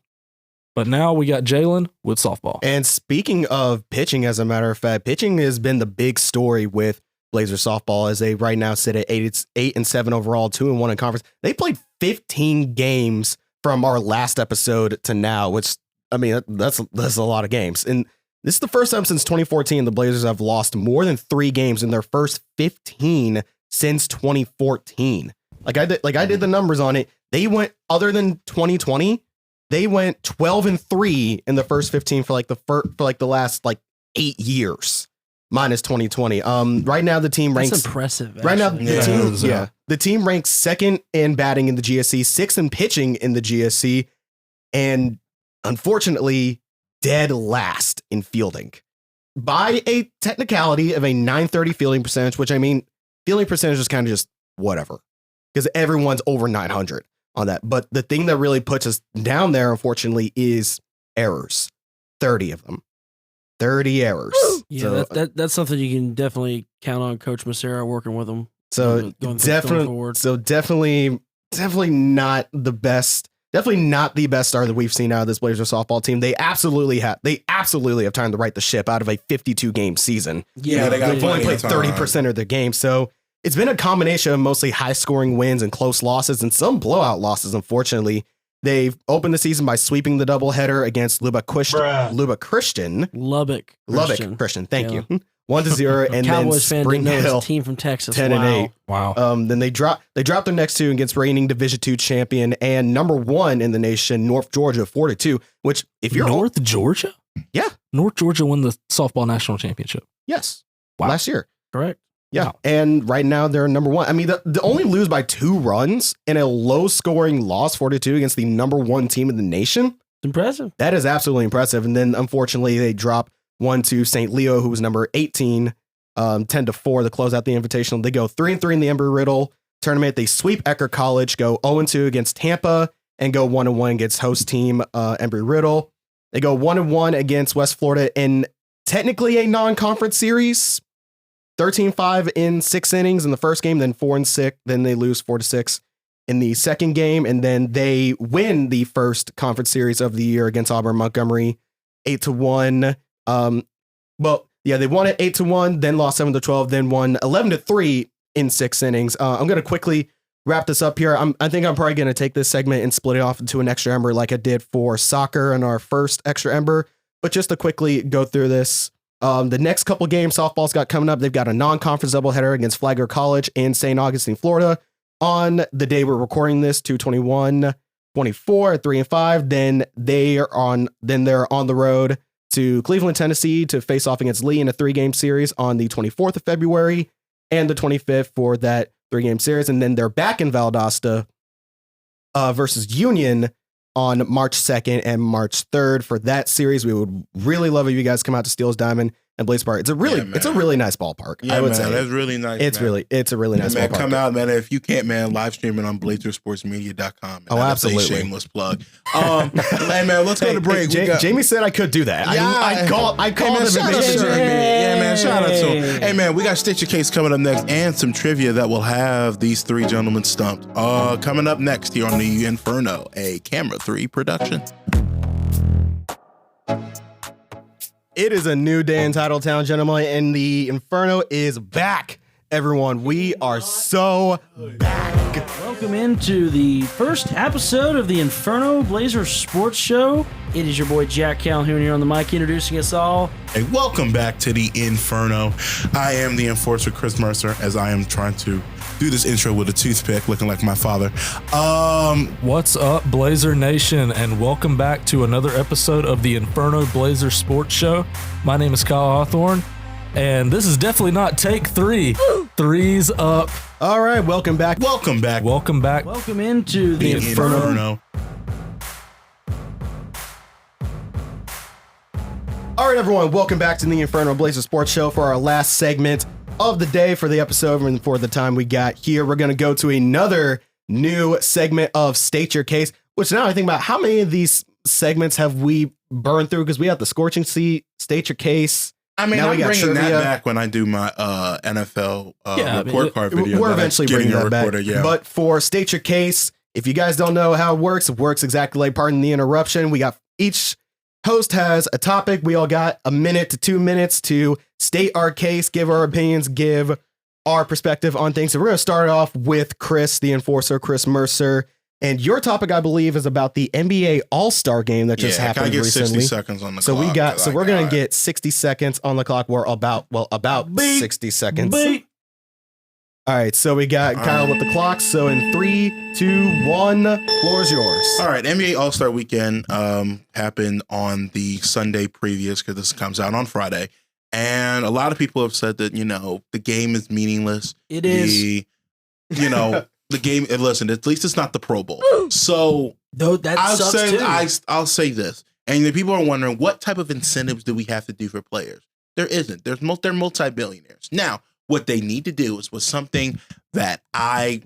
But now we got Jalen with softball. And speaking of pitching, as a matter of fact, pitching has been the big story with Blazer softball, as they right now sit at 8-7 overall, 2-1 in conference. They played 15 games from our last episode to now, which, I mean, that's a lot of games. And this is the first time since 2014 the Blazers have lost more than 3 games in their first 15 since 2014. Like I did the numbers on it. They went, other than 2020, they went 12-3 in the first 15 for the last 8 years. Minus 2020. Right now the team ranks. That's impressive. Actually. Right now the team ranks 2nd in batting in the GSC, 6th in pitching in the GSC, and unfortunately dead last in fielding by a technicality of a 930 fielding percentage. Which, I mean, fielding percentage is kind of just whatever, because everyone's over 900 on that. But the thing that really puts us down there, unfortunately, is errors. 30 of them. 30 errors. Yeah, so, that's something you can definitely count on Coach Massera working with them. So definitely not the best. Definitely not the best start that we've seen out of this Blazer softball team. They absolutely have time to right the ship out of a 52 game season. Yeah, they've only played 30% of their games. So it's been a combination of mostly high scoring wins and close losses and some blowout losses, unfortunately. They've opened the season by sweeping the doubleheader against Lubbock Christian. Thank you. 1-0, and Cowboys then Spring Hill, team from Texas, 10-8. Wow. Then they dropped their next 2 against reigning Division II champion and number 1 in the nation, North Georgia, 4-2. Which, if you're North Georgia, North Georgia won the softball national championship. Yes, wow. Last year, correct. Yeah, wow. And right now they're number 1. I mean, the only lose by 2 runs in a low-scoring loss, 4-2 against the number 1 team in the nation. Impressive. That is absolutely impressive. And then, unfortunately, they drop 1 to St. Leo, who was number 18, 10-4 to close out the Invitational. They go 3-3 in the Embry-Riddle tournament. They sweep Eckerd College, go 0-2 against Tampa, and go 1-1 against host team Embry-Riddle. They go 1-1 against West Florida in technically a non-conference series. 13-5 in 6 innings in the first game, then 4-6. Then they lose 4-6 in the second game, and then they win the first conference series of the year against Auburn Montgomery, 8-1. They won it 8-1, then lost 7-12, then won 11-3 in 6 innings. I'm gonna quickly wrap this up here. I think I'm probably gonna take this segment and split it off into an extra ember like I did for soccer in our first extra ember. But just to quickly go through this. The next couple games softball's got coming up, they've got a non-conference doubleheader against Flagler College in St. Augustine, Florida. On the day we're recording this, 2/21-24 at 3-5. Then they're on the road to Cleveland, Tennessee to face off against Lee in a 3-game series on the 24th of February and the 25th for that 3-game series. And then they're back in Valdosta versus Union on March 2nd and March 3rd for that series. We would really love if you guys come out to Steele's Diamond and Blaze Park. It's a really nice ballpark. Yeah, I would say that's really nice. It's a really nice man, ballpark. come out, man. If you can't, man, live stream it on BlazerSportsMedia.com. Oh, absolutely. That's a shameless plug. Man, let's go to break. Jamie said I could do that. Yeah, I called him. Yeah, man, shout out to him. Hey, man, we got Stitch Your Case coming up next and some trivia that will have these 3 gentlemen stumped. Coming up next here on the Inferno, a Camera 3 production. It is a new day in Titletown, gentlemen, and the Inferno is back. Everyone, we are so back. Welcome into the first episode of the Inferno Blazer Sports Show. It is your boy Jack Calhoun here on the mic introducing us all. Hey, welcome back to the Inferno. I am the enforcer, Chris Mercer, as I am trying to do this intro with a toothpick looking like my father. What's up, Blazer Nation, and welcome back to another episode of the Inferno Blazer Sports Show. My name is Kyle Hawthorne, and this is definitely not take 3. 3's up All right, welcome back. Welcome back. Welcome back. Welcome into the Inferno. All right, everyone, welcome back to the Inferno Blazer Sports Show for our last segment of the day for the episode and for the time we got here. We're going to go to another new segment of State Your Case, which now I think about how many of these segments have we burned through, because we have the Scorching Seat, State Your Case. I mean, now I'm bringing trivia. that back when I do my NFL report card video. We're eventually bringing that back. Yeah. But for State Your Case, if you guys don't know how it works exactly like, pardon the interruption. We got each host has a topic. We all got a minute to 2 minutes to state our case, give our opinions, give our perspective on things. So we're going to start off with Chris, the enforcer, Chris Mercer. And your topic, I believe, is about the NBA All-Star game that just happened can I get recently. 60 seconds on the So clock? we're going to get 60 seconds on the clock. We're about 60 seconds. Beep. All right, so we got Kyle with the clock. So in 3, 2, 1, floor is yours. All right, NBA All-Star Weekend happened on the Sunday previous, because this comes out on Friday. And a lot of people have said that, the game is meaningless. It is. The game, and listen, at least it's not the Pro Bowl. So Though that sucks too. I'll say this. And the people are wondering, what type of incentives do we have to do for players? There isn't. They're multi-billionaires. Now, what they need to do is something that I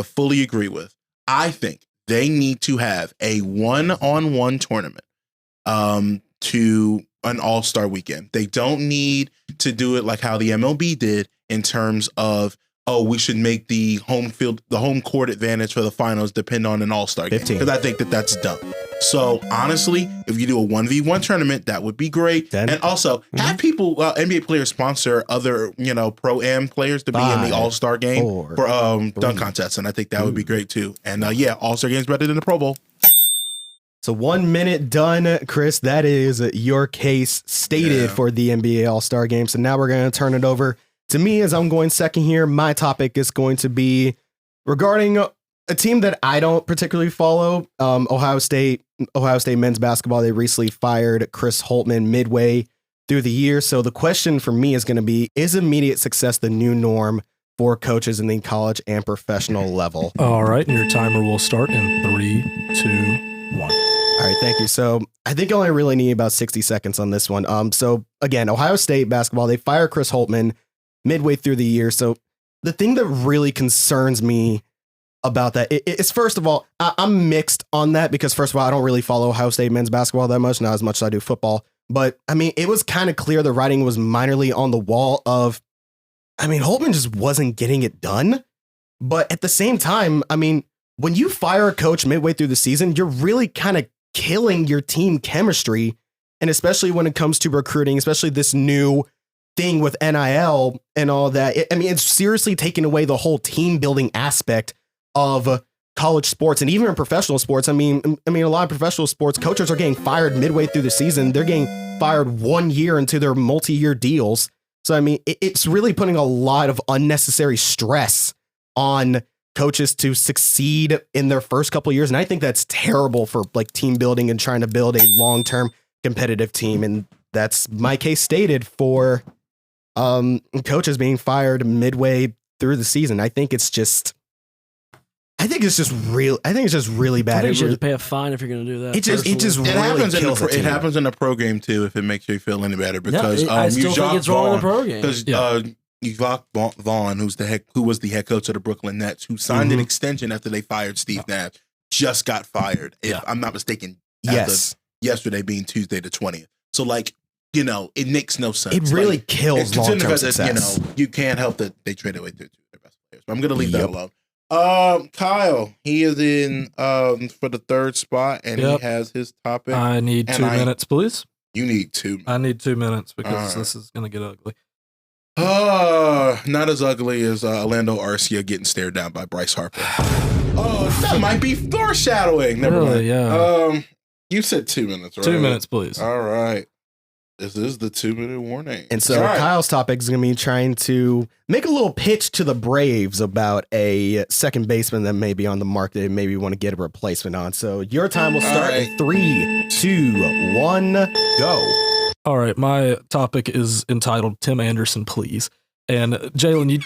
fully agree with. I think they need to have a one-on-one tournament to an All-Star Weekend. They don't need to do it like how the MLB did in terms of, we should make the home court advantage for the finals depend on an All-Star game. Because I think that's dumb. So honestly, if you do a 1v1 tournament, that would be great. And also have people, NBA players sponsor other, pro-am players to be in the All-Star game for dunk contests. And I think that would be great too. And All-Star game's better than the Pro Bowl. So 1 minute done, Chris. That is your case stated for the NBA All-Star game. So now we're going to turn it over to me as I'm going second here. My topic is going to be regarding a team that I don't particularly follow, Ohio State men's basketball. They recently fired Chris Holtmann midway through the year. So the question for me is going to be, is immediate success the new norm for coaches in the college and professional level? All right, and your timer will start in 3, 2, 1. All right, thank you. So I think I only really need about 60 seconds on this one. So again, Ohio State basketball, they fire Chris Holtmann midway through the year. So the thing that really concerns me about that is, first of all, I'm mixed on that, because first of all, I don't really follow Ohio State men's basketball that much, not as much as I do football. But I mean, it was kind of clear the writing was minorly on the wall of, Holtmann just wasn't getting it done. But at the same time, when you fire a coach midway through the season, you're really kind of killing your team chemistry. And especially when it comes to recruiting, especially this new thing with NIL and all that. It's seriously taking away the whole team building aspect of college sports and even in professional sports. A lot of professional sports coaches are getting fired midway through the season. They're getting fired 1 year into their multi-year deals. So, it's really putting a lot of unnecessary stress on coaches to succeed in their first couple of years. And I think that's terrible for team building and trying to build a long-term competitive team. And that's my case stated for coaches being fired midway through the season. I think it's just really bad. I think you should pay a fine if you're going to do that. It happens in the pro game too, if it makes you feel any better, because I still think it's wrong in the pro game. Because Yvonne Vaughn, who was the head coach of the Brooklyn Nets, who signed an extension after they fired Steve Nash, just got fired. If I'm not mistaken, yesterday being Tuesday the 20th. So it makes no sense. It really kills long-term success. You can't help that they traded away their best players. But I'm going to leave that alone. Kyle, he is in for the third spot, and he has his topic. I need 2 minutes, please. You need 2 minutes. I need 2 minutes because this is going to get ugly. Not as ugly as Orlando Arcia getting stared down by Bryce Harper. That might be foreshadowing. Never mind. Yeah. You said 2 minutes, right? 2 minutes, please. All right. This is the 2 minute warning. And so Kyle's topic is going to be trying to make a little pitch to the Braves about a second baseman that may be on the market and maybe want to get a replacement on. So your time will start in 3, 2, 1, go. All right. My topic is entitled Tim Anderson, Please. And Jalen, you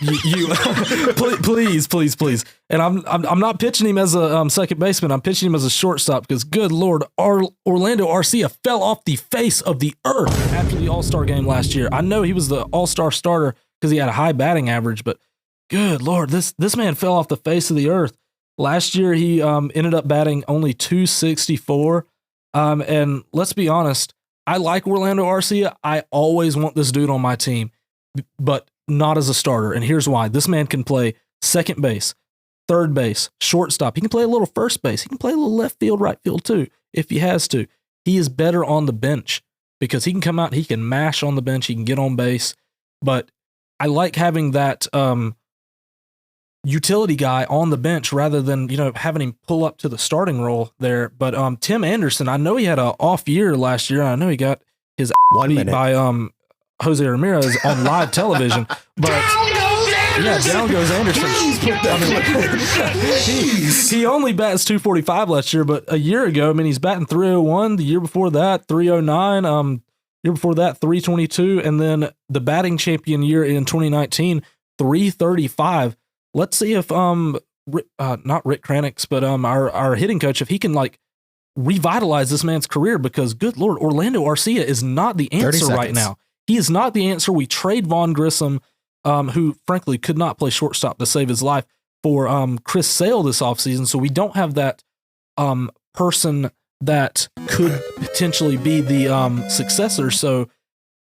please. And I'm not pitching him as a second baseman. I'm pitching him as a shortstop because, good Lord, Orlando Arcia fell off the face of the earth after the All-Star game last year. I know he was the All-Star starter because he had a high batting average, but good Lord, this man fell off the face of the earth. Last year, he ended up batting only .264. And let's be honest, I like Orlando Arcia. I always want this dude on my team, but not as a starter. And here's why. This man can play second base, third base, shortstop. He can play a little first base. He can play a little left field, right field too, if he has to. He is better on the bench because he can come out, he can mash on the bench, he can get on base. But I like having that utility guy on the bench rather than, having him pull up to the starting role there. But Tim Anderson, I know he had an off year last year. I know he got his beat by Jose Ramirez on live television. But down goes Anderson. He only bats .245 last year, but a year ago, he's batting .301. The year before that, .309. Year before that, .322, and then the batting champion year in 2019, .335. Let's see if not Rick Kranix, but our hitting coach, if he can revitalize this man's career, because good Lord, Orlando Arcia is not the answer right now. He is not the answer. We trade Vaughn Grissom, who frankly could not play shortstop to save his life, for Chris Sale this offseason. So we don't have that person that could potentially be the successor. So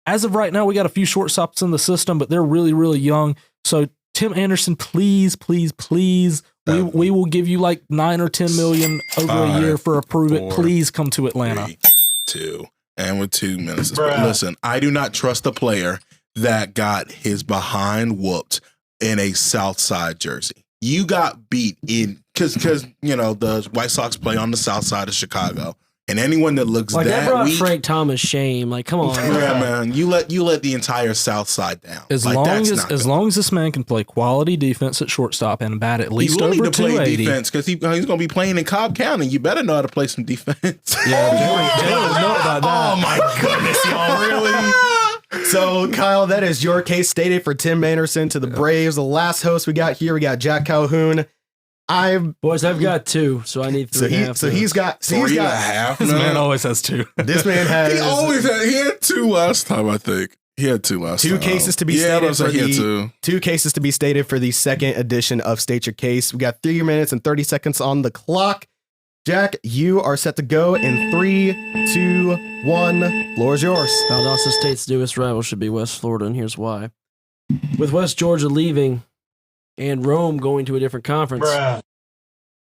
as of right now, we got a few shortstops in the system, but they're really, really young. So Tim Anderson, please, we will give you like $9 or $10 million over a year for a prove it. Please come to Atlanta. 3, 2, and with 2 minutes. Listen, I do not trust a player that got his behind whooped in a South Side jersey. You got beat in because the White Sox play on the South Side of Chicago, and anyone that looks that brought weak, Frank Thomas shame. Come on, yeah, man, you let the entire South Side down. As long as this man can play quality defense at shortstop and bat at least over 280, defense because he's going to be playing in Cobb County. You better know how to play some defense. Yeah, Jalen know about that. Oh my goodness, y'all really. So, Kyle, that is your case stated for Tim Anderson to the Braves. The last host we got here, we got Jack Calhoun. I've got 2, so I need 3.5. So he's got 3.5. This man always has 2. This man has. He had 2 last time, I think. He had 2 last time. 2 cases to be stated for the 2 cases to be stated for the second edition of State Your Case. We got 3 minutes and 30 seconds on the clock. Jack, you are set to go in 3, 2, 1. Floor is yours. Valdosta State's newest rival should be West Florida, and here's why. With West Georgia leaving and Rome going to a different conference,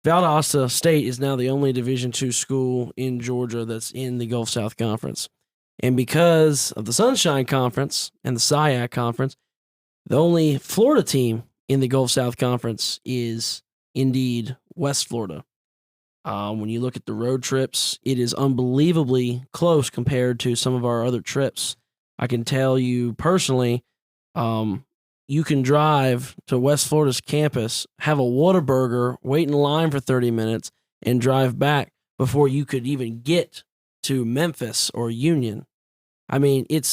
Valdosta State is now the only Division II school in Georgia that's in the Gulf South Conference. And because of the Sunshine Conference and the SIAC Conference, the only Florida team in the Gulf South Conference is indeed West Florida. When you look at the road trips, it is unbelievably close compared to some of our other trips. I can tell you personally, you can drive to West Florida's campus, have a Whataburger, wait in line for 30 minutes, and drive back before you could even get to Memphis or Union. I mean, it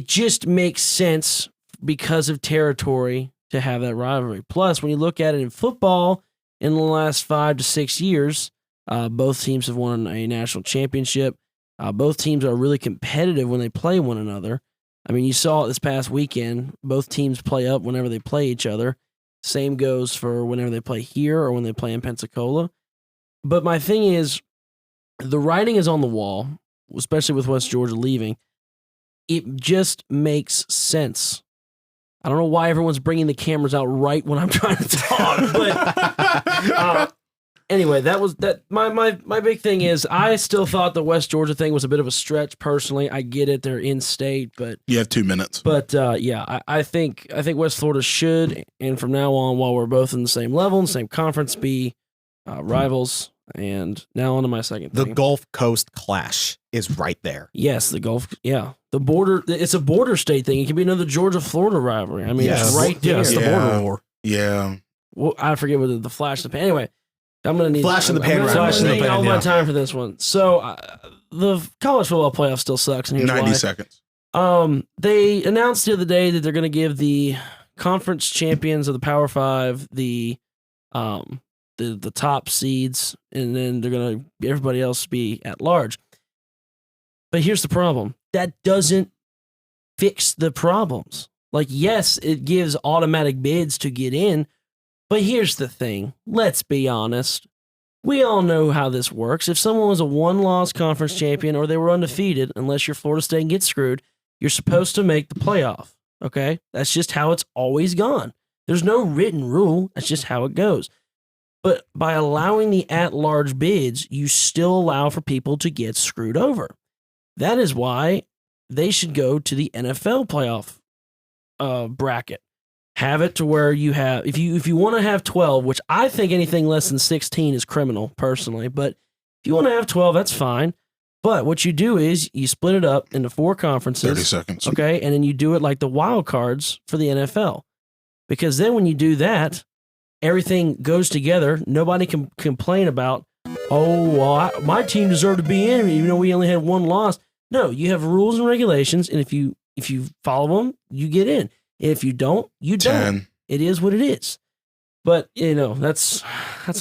just makes sense because of territory to have that rivalry. Plus, when you look at it in football, in the last 5 to 6 years, both teams have won a national championship. Both teams are really competitive when they play one another. I mean, you saw it this past weekend. Both teams play up whenever they play each other. Same goes for whenever they play here or when they play in Pensacola. But my thing is, the writing is on the wall, especially with West Georgia leaving. It just makes sense. I don't know why everyone's bringing the cameras out right when I'm trying to talk, but anyway, that was that. My big thing is I still thought the West Georgia thing was a bit of a stretch. Personally, I get it; they're in state, but you have 2 minutes. But I think West Florida should, and from now on, while we're both in the same level, in the same conference, be rivals. And now on to my second thing. The Gulf Coast clash is right there. Yes, the Gulf. Yeah, the border. It's a border state thing. It can be another Georgia-Florida rivalry. I mean, it's right there. It's the border war. Yeah. Well, I forget what the flash in the pan. Anyway, I'm going to need flash in the pan. I'm need all my time for this one. So the college football playoff still sucks. And here's 90 why. seconds. They announced the other day that they're going to give the conference champions of the Power Five the top seeds, and then they're going to everybody else be at large. But here's the problem: that doesn't fix the problems. Like, yes, it gives automatic bids to get in, but here's the thing: let's be honest. We all know how this works. If someone was a one-loss conference champion or they were undefeated, unless you're Florida State and get screwed, you're supposed to make the playoff. Okay? That's just how it's always gone. There's no written rule. That's just how it goes. But by allowing the at-large bids, you still allow for people to get screwed over. That is why they should go to the NFL playoff bracket. Have it to where you have, if you want to have 12, which I think anything less than 16 is criminal personally, but if you want to have 12, that's fine. But what you do is you split it up into 4 conferences. 30 seconds. Okay. And then you do it like the wild cards for the NFL. Because then when you do that, everything goes together. Nobody can complain about, my team deserved to be in, even though we only had 1 loss. No, you have rules and regulations. And if you follow them, you get in. If you don't, you don't. 10. It is what it is. But, that's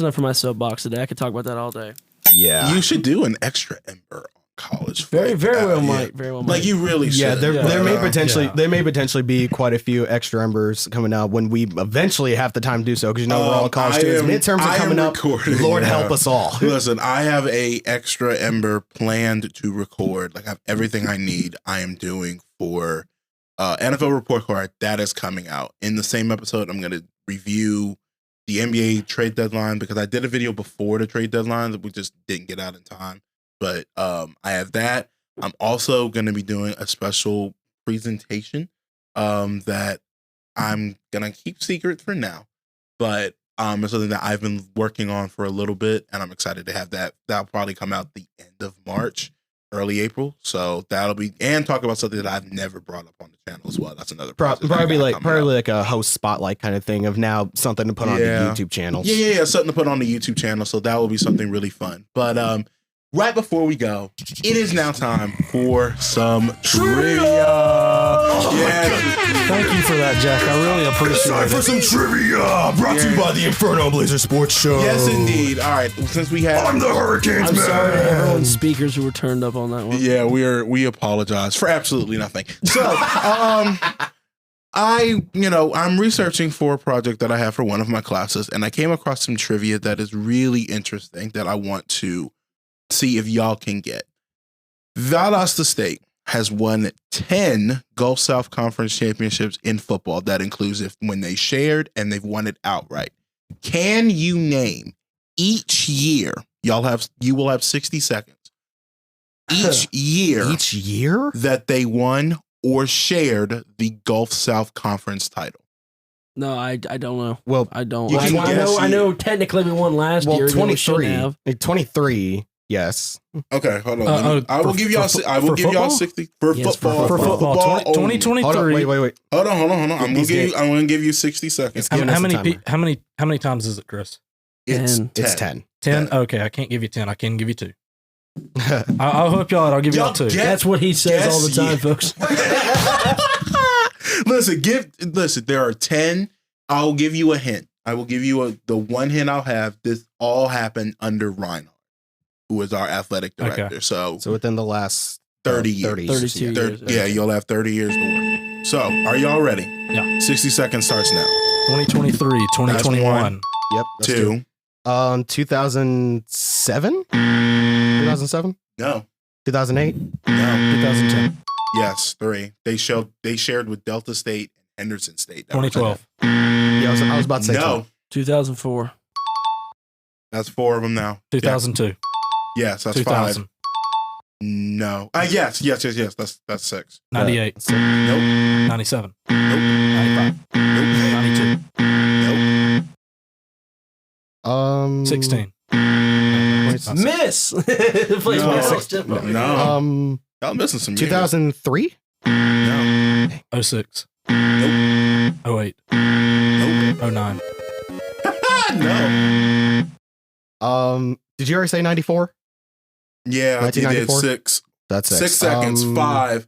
enough for my soapbox today. I could talk about that all day. Yeah. You should do an extra ember on college. Very well yeah. might. Very well might. Like, you really should. Yeah, there may potentially. potentially be quite a few extra embers coming out when we eventually have the time to do so, because we're all college students. Midterms are coming up. Lord help us all. Listen, I have a extra ember planned to record. Like, I have everything I need. I am doing for NFL report card that is coming out. In the same episode, I'm going to review the NBA trade deadline, because I did a video before the trade deadline that we just didn't get out in time. But I have that. I'm also going to be doing a special presentation that I'm going to keep secret for now. But it's something that I've been working on for a little bit, and I'm excited to have that. That'll probably come out the end of March, early April. So that'll be, and talk about something that I've never brought up on the channel as well. That's another probably like a host spotlight kind of thing of now something to put on the YouTube channels. Yeah, something to put on the YouTube channel. So that will be something really fun. But right before we go, it is now time for some trivia. Thank you for that, Jack. I really appreciate it. For some trivia, brought to you by the Inferno Blazer Sports Show. Yes, indeed. All right, since we have, I'm the Hurricanes I'm man. sorry to everyone's speakers who were turned up on that one. Yeah, we apologize for absolutely nothing. So, I'm researching for a project that I have for one of my classes, and I came across some trivia that is really interesting that I want to see if y'all can get. Valdosta State has won 10 Gulf South Conference championships in football. That includes when they shared and they've won it outright. Can you name each year? You will have 60 seconds. Each year that they won or shared the Gulf South Conference title. No, I don't know. Well, I don't. You can guess I know technically we won last year. 23. Yes. Okay, hold on. I will give y'all 60 for football. For football, 2023. Hold on, wait. Hold on. I'm gonna give you 60 seconds. How many times is it, Chris? It's 10. 10? Okay, I can't give you 10. I can give you 2. I'll help y'all out. I'll give y'all 2. That's what he says all the time, folks. Listen, there are 10. I'll give you a hint. I will give you the one hint I'll have. This all happened under Reinhardt, who is our athletic director. Okay. So within the last 30 years. 32 years. Yeah, you'll have 30 years to work. So, are y'all ready? Yeah. 60 seconds starts now. 2023, 2021. Yep. 2. 2007? 2007? No. 2008? No. 2010. Yes, 3. They shared with Delta State and Henderson State. 2012. Yeah, I was about to say no. 2004. That's 4 of them now. 2002. Yes, that's 2000. 5. No. Yes. That's 6. 98. Nope. 97. Nope. 95. Nope. 92. Nope. 16. Miss. Plays No. by 6 tempo. No. Y'all missing some years. 2003? No. 06. Nope. 08. Nope. 09. No. Did you already say 94? Yeah, you did 1994? 6. That's 6 seconds. 5,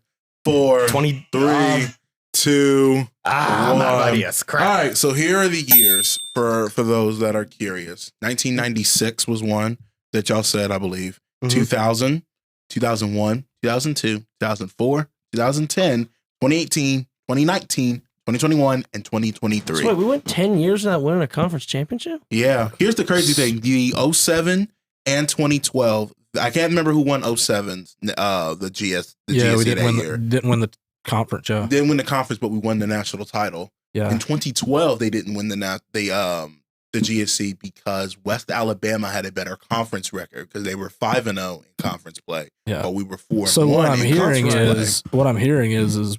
4, 20, 3, 2, I'm out of 1. ideas. Crap. All right, so here are the years for those that are curious. 1996 was one that y'all said, I believe. 2000, 2001, 2002, 2004, 2010, 2018, 2019, 2021, and 2023. So wait, we went 10 years without winning a conference championship? Yeah. Here's the crazy thing. The 07 and 2012, I can't remember who won 07's, the GSC we that didn't win the conference, Joe. Didn't win the conference, but we won the national title. Yeah. In 2012, they didn't win the GSC because West Alabama had a better conference record because they were 5-0 in conference play. Yeah. But we were 4-1. So what I'm in hearing conference play. is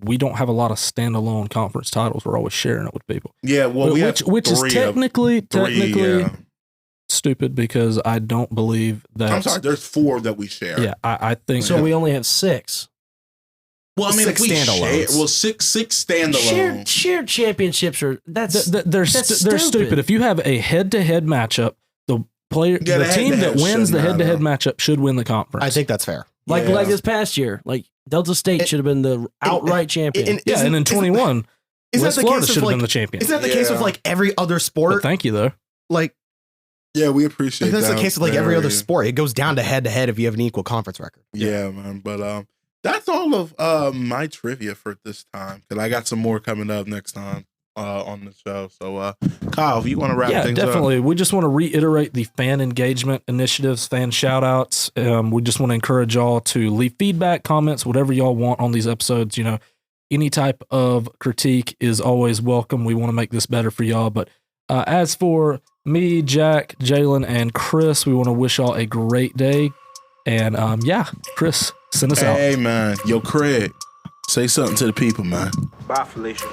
we don't have a lot of standalone conference titles. We're always sharing it with people. Yeah, well, which is technically yeah. stupid because I don't believe that. I'm sorry, there's 4 that we share. Yeah, I think So we only have 6. Well, I mean, 6 if we standalones. share, well, six standalone. Shared championships are they're stupid. stupid. If you have a head-to-head matchup, the team that wins the head-to-head matchup should win the conference. I think that's fair. Like this past year, like Delta State should have been the outright champion. And in 21, West Florida should have been the champion. Isn't that the case with like every other But sport? thank you though. Like Yeah, we appreciate that. that's the case with like every other very- sport. It goes down to head if you have an equal conference record. Yeah, man. But that's all of my trivia for this time because I got some more coming up next time on the show. So, Kyle, if you want to wrap things definitely. up. We just want to reiterate the fan engagement initiatives, fan shout outs. We just want to encourage y'all to leave feedback, comments, whatever y'all want on these episodes. You know, any type of critique is always welcome. We want to make this better for y'all. But as for me, Jack, Jalen, and Chris, we want to wish y'all a great day. And Chris, send us out. Hey, man. Yo, Craig, say something to the people, man. Bye, Felicia.